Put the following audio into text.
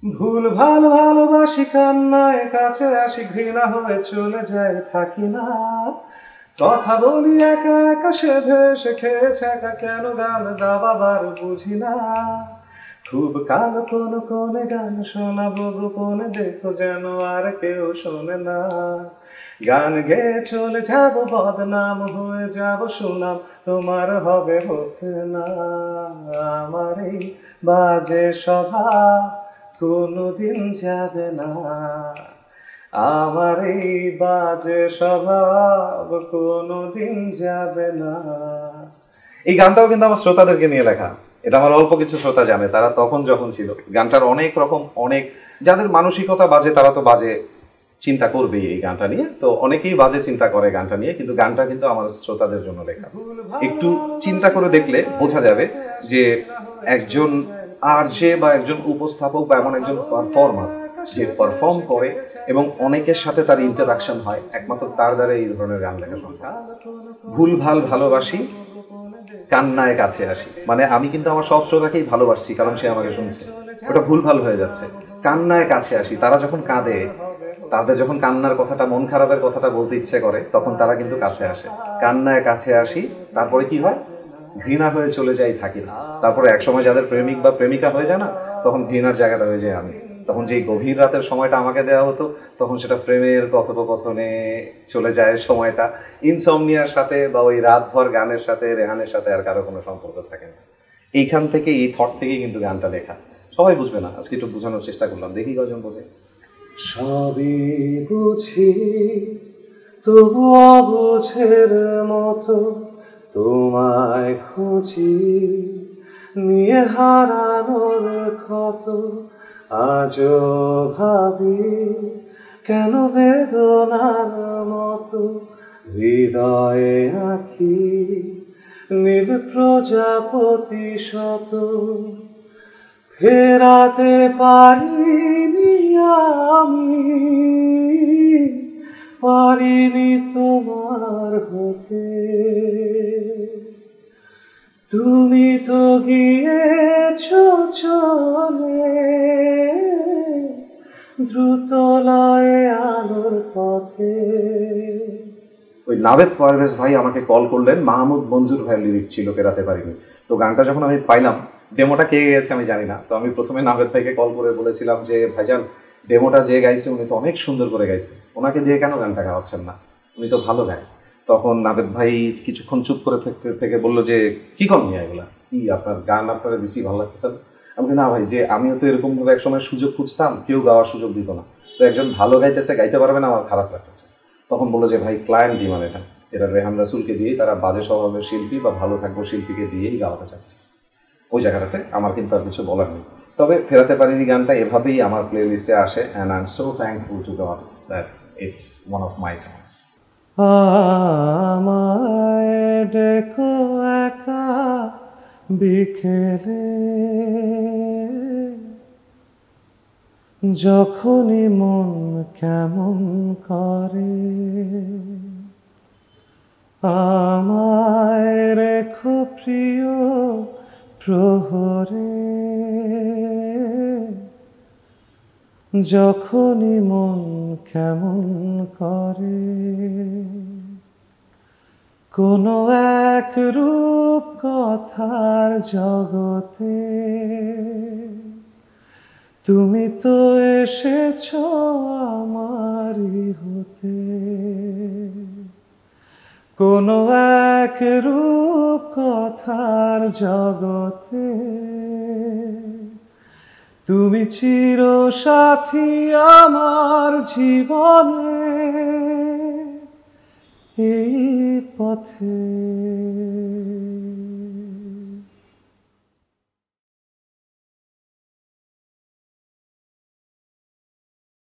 ভুল ভাল ভালোবাসি কান্নায় কাছে আসি ঘৃণা হয়ে চলে যায় থাকি না কথা বলি একা একা সেধে এসে খেয়েছে একা কেন গান দাবাবার বুঝি না খুব কালো কোন কোনে গান শোনাবো গোপনে দেখো যেন আর কেউ শোনে না গান গেয়ে চলে যাব বদনাম হয়ে যাব সুনাম তোমার হবে হতে না আমার এই বাজে স্বভাব কোনদিন যাবে না আমার এই বাজে স্বভাব কোনদিন যাবে না। এই গানটাও কিন্তু আমার শ্রোতাদেরকে নিয়ে লেখা। এটা আমার অল্প কিছু শ্রোতা জানে, তারা তখন যখন ছিল। গানটার অনেক রকম অনেক যাদের মানসিকতা বাজে তারা তো বাজে চিন্তা করবেই এই গানটা নিয়ে, তো অনেকেই বাজে চিন্তা করে গানটা নিয়ে, কিন্তু গানটা কিন্তু আমার শ্রোতাদের জন্য লেখা। একটু চিন্তা করে দেখলে বোঝা যাবে যে একজন আরজে বা একজন উপস্থাপক বা এমন একজন পারফর্মার যে পারফর্ম করে এবং অনেকের সাথে তার ইন্টারাকশন হয়, একমাত্র তার দ্বারা এই ধরনের গান লেখা সম্ভব। ভুল ভাল ভালোবাসি কান্নায় কাছে আসি, মানে আমি কিন্তু আমার সব শ্রোতাকেই ভালোবাসছি কারণ সে আমাকে শুনছে, ওটা ভুল ভাল হয়ে যাচ্ছে। কান্নায় কাছে আসি, তারা যখন কাঁদে, তাদের যখন কান্নার কথাটা মন খারাপের কথাটা বলতে ইচ্ছে করে তখন তারা কিন্তু কাছে আসে। কান্নায় কাছে আসি, তারপরে কি হয়? ঘৃণা হয়ে চলে যাই থাকি না। তারপরে একসময় যাদের প্রেমিক বা প্রেমিকা হয়ে যায় না, তখন ঘৃণার জায়গাটা হয়ে যায় আমি। তখন যেই গভীর রাতের সময়টা আমাকে দেওয়া হতো, তখন সেটা প্রেমের কথোপকথনে চলে যায় সময়টা। ইনসমনিয়ার সাথে বা ওই রাতভর গানের সাথে, রেহানের সাথে আর কারো কোনো সম্পর্ক থাকে না। এইখান থেকে, এই থট থেকেই কিন্তু গানটা লেখা। সবাই বুঝবে না, আজকে একটু বোঝানোর চেষ্টা করলাম, দেখি কজন বোঝে। সবই বুঝি তবু অবুঝের মতো তোমায় খুঁজি, নিয়ে হারানোর ক্ষত আজও ভাবি, কেন বেদনার মতো হৃদয়ে আঁকি নীল প্রজাপতি শত, ফেরাতে পারিনি আমি, পারিনি তোমার হতে, তুমি তো গিয়েছ চলে দ্রুত লয়ে আলোর পথে। ওই নাভেদ পারভেজ ভাই আমাকে কল করলেন, মাহমুদ মঞ্জুর ভাইয়ের লিরিক ছিল ফেরাতে পারিনি। তো গানটা যখন আমি পাইলাম, ডেমোটা কে গেছে আমি জানি না, তো আমি প্রথমে নাভেদ ভাইকে কল করে বলেছিলাম যে ভাইজান, ডেমোটা যে গাইছে উনি তো অনেক সুন্দর করে গাইছে, ওনাকে দিয়ে কেন গানটা গাওয়াচ্ছেন না, উনি তো ভালো গায়। তখন নাভেদ ভাই কিছুক্ষণ চুপ করে থেকে বললো যে কি কম নিয়ে এগুলা, কি আপনার গান আপনারা বেশি ভালো লাগতেছে? আমি না ভাই, যে আমিও তো এরকম ভাবে একসময় সুযোগ খুঁজতাম, কেউ গাওয়ার সুযোগ দিত না, তো একজন ভালো গাইতেছে, গাইতে পারবে না, আমার খারাপ লাগতেছে। তখন বললো যে ভাই ক্লায়েন্ট ডিমান্ড এটা রেহান রাসুলকে দিয়েই, তারা বাজে স্বভাবের শিল্পী বা ভালো থাকবো শিল্পীকে দিয়েই গাওয়াতে চাচ্ছে। ওই জায়গাটাতে আমার কিন্তু আর কিছু বলার নেই। তবে ফেরাতে পারিনি গানটা এভাবেই আমার প্লে লিস্টে আসে, and I am so thankful to God that it's one of my songs. আমায় দেখো একা বিকেলে, যখনই মন কেমন করে, আমায় রেখো প্রিয় প্রহরে, যখনই মন কেমন করে, কোনো এক রূপ কথার জগতে তুমি তো এসেছ আমারই হতে, কোনো এক রূপ কথার জগতে তুমি চির সাথী আমার জীবনে, এই পথে।